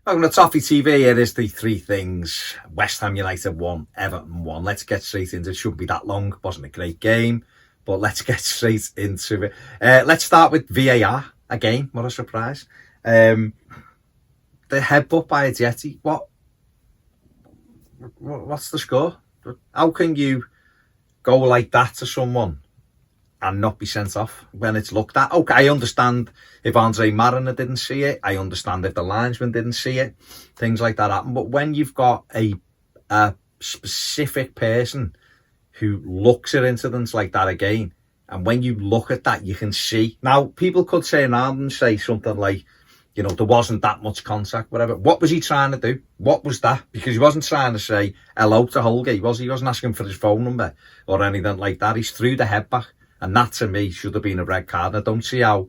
On the Toffee TV, here is the three things. West Ham United won, Everton won. Let's get straight into it. Shouldn't be that long. Wasn't a great game, but let's get straight into it. Let's start with VAR again. What a surprise! The headbutt by Ajeti. What's the score? How can you go like that to someone and not be sent off when it's looked at? Okay, I understand if Andre Mariner didn't see it. I understand if the linesman didn't see it. Things like that happen. But when you've got a specific person who looks at incidents like that again, and when you look at that, you can see. Now, people could say around and say something like, you know, there wasn't that much contact, whatever. What was he trying to do? What was that? Because he wasn't trying to say hello to Holgate, was he? He wasn't asking for his phone number or anything like that. He's threw the head back. And that, to me, should have been a red card. I don't see how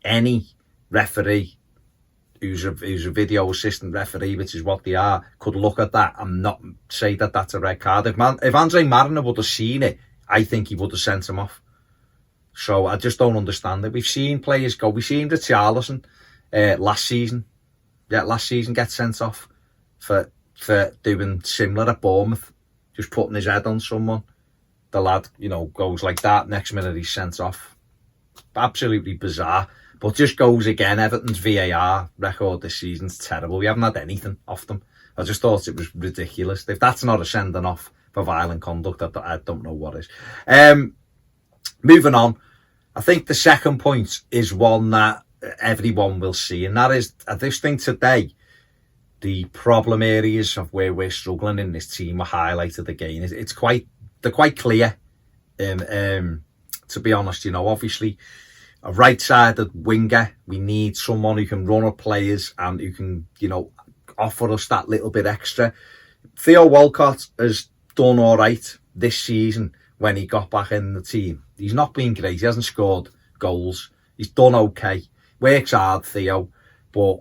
any referee who's a video assistant referee, which is what they are, could look at that and not say that that's a red card. If Andre Mariner would have seen it, I think he would have sent him off. So I just don't understand it. We've seen players go. We've seen Richarlison last season. Yeah, last season get sent off for doing similar at Bournemouth, just putting his head on someone. The lad, you know, goes like that. Next minute he's sent off. Absolutely bizarre. But just goes again. Everton's VAR record this season's terrible. We haven't had anything off them. I just thought it was ridiculous. If that's not a sending off for violent conduct, I don't know what is. Moving on. I think the second point is one that everyone will see, and that is, I just think today, the problem areas of where we're struggling in this team are highlighted again. They're quite clear. To be honest, you know, obviously a right-sided winger, we need someone who can run up players and who can, you know, offer us that little bit extra. Theo Walcott has done all right this season when he got back in the team. He's not been great. He hasn't scored goals. He's done okay. Works hard, Theo, but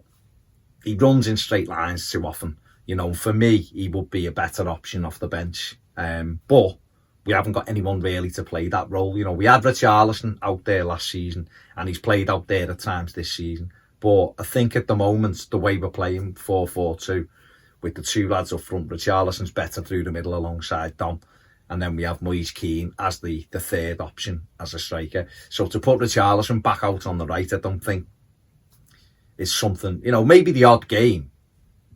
he runs in straight lines too often. You know, for me, he would be a better option off the bench. But we haven't got anyone really to play that role. You know, we had Richarlison out there last season, and he's played out there at times this season. But I think at the moment, the way we're playing 4-4-2, with the two lads up front, Richarlison's better through the middle alongside Dom. And then we have Moise Keane as the third option as a striker. So to put Richarlison back out on the right, I don't think is something, you know, maybe the odd game,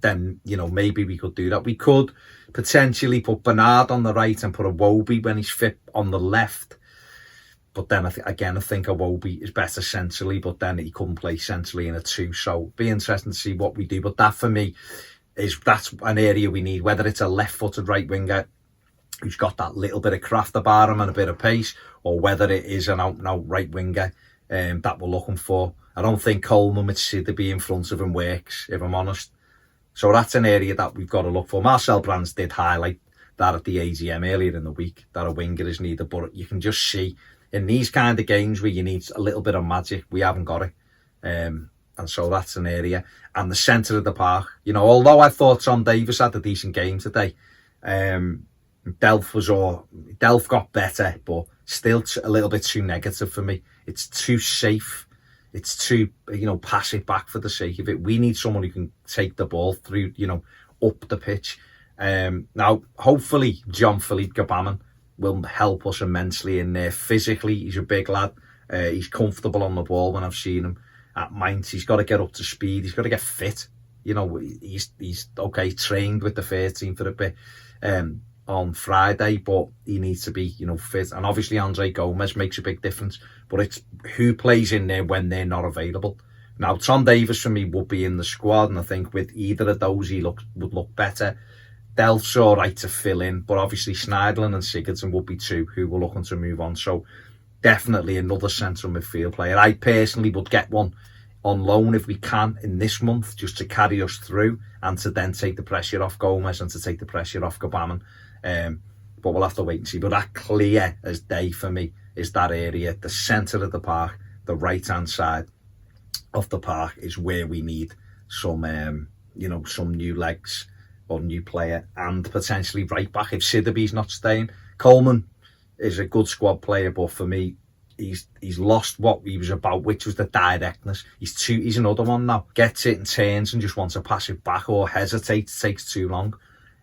then, you know, maybe we could do that. We could potentially put Bernard on the right and put Iwobi when he's fit on the left. But then, I think Iwobi is better centrally, but then he couldn't play centrally in a two. So be interesting to see what we do. But that, for me, that's an area we need, whether it's a left-footed right winger who's got that little bit of craft about him and a bit of pace, or whether it is an out-and-out right winger that we're looking for. I don't think Coleman with Sidibe in front of him works, if I'm honest. So that's an area that we've got to look for. Marcel Brands did highlight that at the AGM earlier in the week, that a winger is needed. But you can just see in these kind of games where you need a little bit of magic, we haven't got it. And so that's an area. And the centre of the park, you know, although I thought Tom Davies had a decent game today, Delph got better, but still a little bit too negative for me. It's too safe. It's too, you know, pass it back for the sake of it. We need someone who can take the ball through, you know, up the pitch. Now, hopefully, Jean-Philippe Gbamin will help us immensely in there. Physically, he's a big lad. He's comfortable on the ball when I've seen him at Mainz. He's got to get up to speed. He's got to get fit. You know, he's okay, trained with the first team for a bit on Friday, but he needs to be, you know, fit. And obviously, Andre Gomez makes a big difference. But it's who plays in there when they're not available. Now, Tom Davies for me would be in the squad, and I think with either of those he would look better. Delph's all right to fill in, but obviously Schneiderlin and Sigurdsson would be two who were looking to move on. So definitely another central midfield player. I personally would get one on loan if we can in this month, just to carry us through and to then take the pressure off Gomez and to take the pressure off Gbamin. But we'll have to wait and see. But that clear as day for me is that area, the centre of the park, the right-hand side of the park is where we need some, you know, some new legs or new player, and potentially right back if Sidibe's not staying. Coleman is a good squad player, but for me, he's lost what he was about, which was the directness. He's another one now. Gets it and turns and just wants to pass it back or hesitates, takes too long,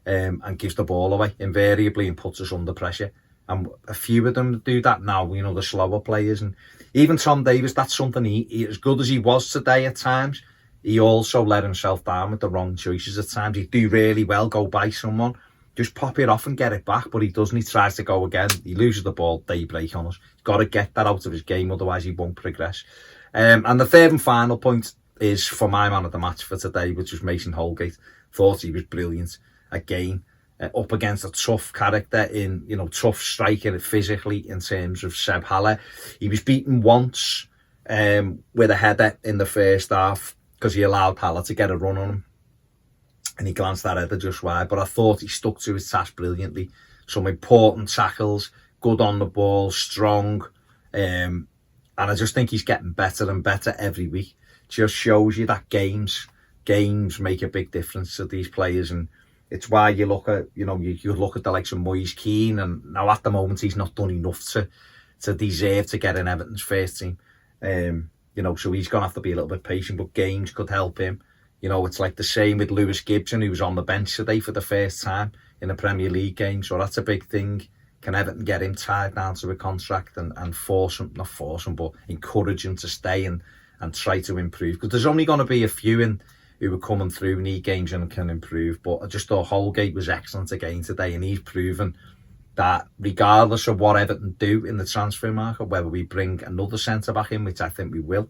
and gives the ball away invariably and puts us under pressure. And a few of them do that now, you know, the slower players. And even Tom Davies, that's something he as good as he was today at times, he also let himself down with the wrong choices at times. He'd do really well, go by someone, just pop it off and get it back, but he doesn't. He tries to go again. He loses the ball, they break on us. He's got to get that out of his game, otherwise he won't progress. And the third and final point is for my man of the match for today, which was Mason Holgate. Thought he was brilliant again, up against a tough character in, you know, tough striker physically in terms of Seb Haller. He was beaten once with a header in the first half because he allowed Haller to get a run on him. And he glanced that header just wide, but I thought he stuck to his task brilliantly. Some important tackles, good on the ball, strong. And I just think he's getting better and better every week. Just shows you that games make a big difference to these players. And it's why you look at, you know, you look at the likes of Moise Keane, and now at the moment he's not done enough to deserve to get in Everton's first team. You know, so he's going to have to be a little bit patient, but games could help him. You know, it's like the same with Lewis Gibson, who was on the bench today for the first time in a Premier League game. So that's a big thing. Can Everton get him tied down to a contract and not force him, but encourage him to stay and try to improve? Because there's only going to be a few who are coming through, need games and can improve. But I just thought Holgate was excellent again today, and he's proven that regardless of what Everton do in the transfer market, whether we bring another centre-back in, which I think we will,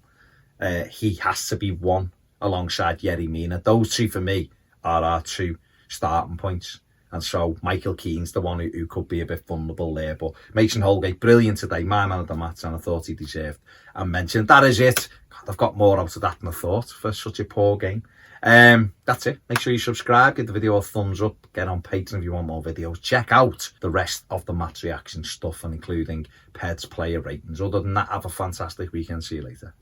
he has to be one alongside Yerry Mina. Those two for me are our two starting points. And so Michael Keane's the one who could be a bit vulnerable there. But Mason Holgate, brilliant today, my man of the match, and I thought he deserved a mention. That is it. God, I've got more out of that than I thought for such a poor game. That's it. Make sure you subscribe, give the video a thumbs up, get on Patreon if you want more videos. Check out the rest of the match reaction stuff, and including Peds player ratings. Other than that, have a fantastic weekend. See you later.